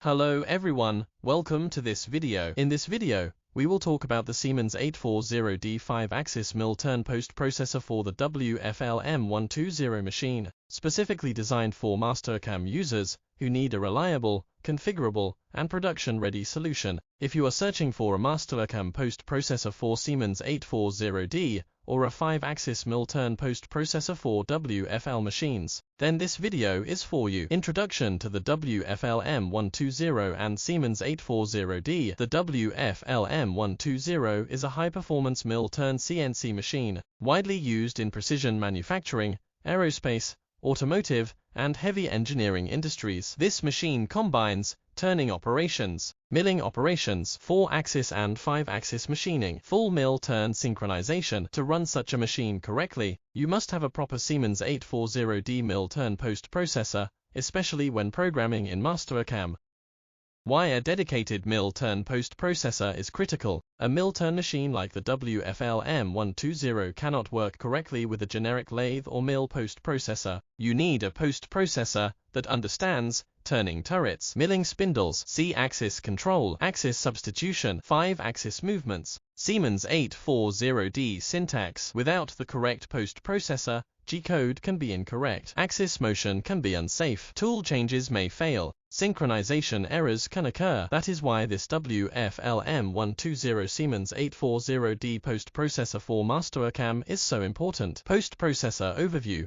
Hello everyone, welcome to this video. In this video, we will talk about the Siemens 840D 5-axis mill-turn post-processor for the WFL-M120 machine, specifically designed for Mastercam users who need a reliable, configurable, and production-ready solution. If you are searching for a Mastercam post-processor for Siemens 840D, or a 5-axis mill-turn post-processor for WFL machines, then this video is for you. Introduction to the WFL-M120 and Siemens 840D. The WFL-M120 is a high-performance mill-turn CNC machine, widely used in precision manufacturing, aerospace, automotive, and heavy engineering industries. This machine combines turning operations, milling operations, 4-axis and 5-axis machining, full mill-turn synchronization. To run such a machine correctly, you must have a proper Siemens 840D mill-turn post-processor, especially when programming in Mastercam. Why a dedicated mill-turn post-processor is critical. A mill-turn machine like the WFL-M120 cannot work correctly with a generic lathe or mill post-processor. You need a post-processor that understands turning turrets, milling spindles, C-axis control, axis substitution, 5-axis movements, Siemens 840D syntax. Without the correct post-processor, G-code can be incorrect, axis motion can be unsafe, tool changes may fail, synchronization errors can occur. That is why this WFL-M120 Siemens 840D post-processor for Mastercam is so important. Post-processor overview.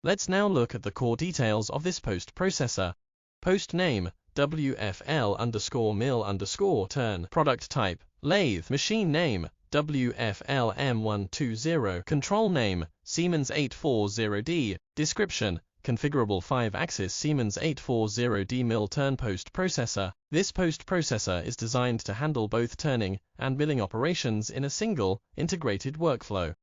Let's now look at the core details of this post-processor. Post name, WFL_mill_turn. Product type, lathe. Machine name, WFL-M120. Control name, Siemens 840D. Description, configurable 5-axis Siemens 840D mill-turn post-processor. This post-processor is designed to handle both turning and milling operations in a single, integrated workflow.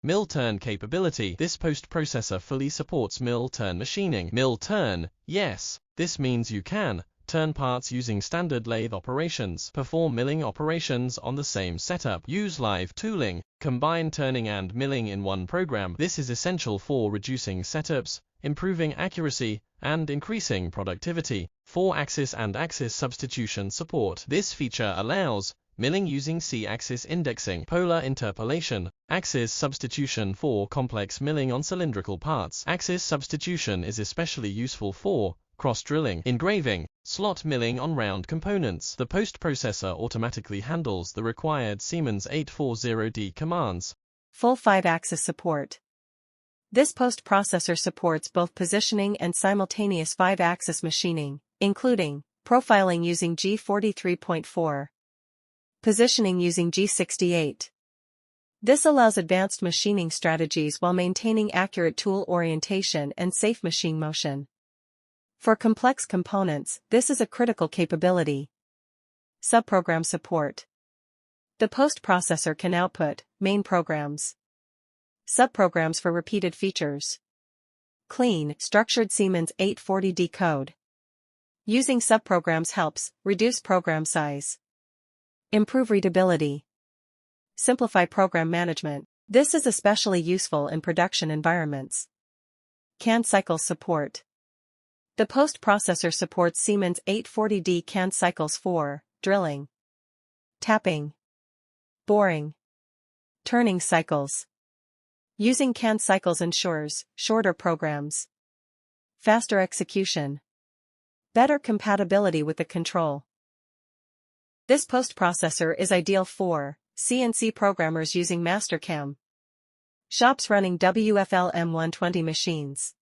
Mill-turn capability. This post-processor fully supports mill-turn machining. Mill-turn, yes, this means you can turn parts using standard lathe operations, perform milling operations on the same setup, use live tooling, combine turning and milling in one program. This is essential for reducing setups, improving accuracy, and increasing productivity. 4-axis and axis substitution support. This feature allows milling using C-axis indexing, polar interpolation, axis substitution for complex milling on cylindrical parts. Axis substitution is especially useful for cross-drilling, engraving, slot milling on round components. The post-processor automatically handles the required Siemens 840D commands. Full 5-axis support. This post-processor supports both positioning and simultaneous 5-axis machining, including profiling using G43.4, positioning using G68. This allows advanced machining strategies while maintaining accurate tool orientation and safe machine motion. For complex components, this is a critical capability. Subprogram support. The post-processor can output main programs, subprograms for repeated features. Clean, structured Siemens 840D code. Using subprograms helps reduce program size, improve readability, simplify program management. This is especially useful in production environments. CAN cycle support. The post-processor supports Siemens 840D CAN cycles for drilling, tapping, boring, turning cycles. Using CAN cycles ensures shorter programs, faster execution, better compatibility with the control. This post-processor is ideal for CNC programmers using Mastercam, shops running WFL-M120 machines,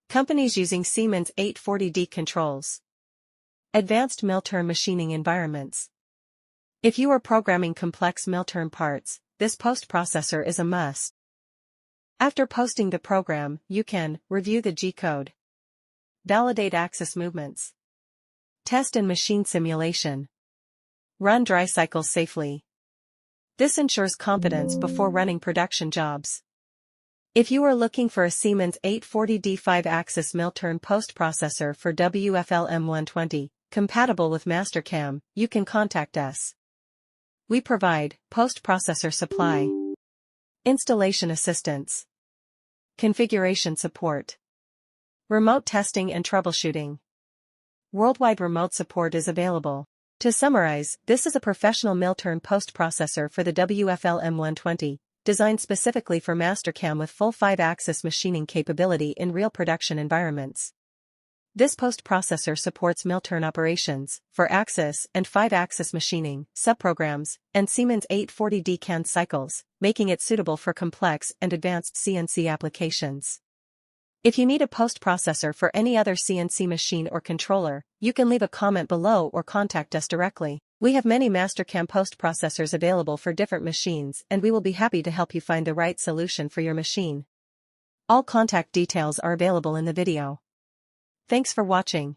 companies using Siemens 840D controls, advanced mill-turn machining environments. If you are programming complex mill-turn parts, this post-processor is a must. After posting the program, you can review the G-code, validate axis movements, test and machine simulation, run dry cycles safely. This ensures confidence before running production jobs. If you are looking for a Siemens 840D 5-axis mill-turn post-processor for WFL-M120, compatible with Mastercam, you can contact us. We provide post-processor supply, installation assistance, configuration support, remote testing and troubleshooting. Worldwide remote support is available. To summarize, this is a professional mill-turn post-processor for the WFL-M120, designed specifically for Mastercam with full 5-axis machining capability in real production environments. This post-processor supports mill-turn operations, 4-axis and 5-axis machining, subprograms, and Siemens 840D CAN cycles, making it suitable for complex and advanced CNC applications. If you need a post-processor for any other CNC machine or controller, you can leave a comment below or contact us directly. We have many Mastercam post-processors available for different machines, and we will be happy to help you find the right solution for your machine. All contact details are available in the video. Thanks for watching.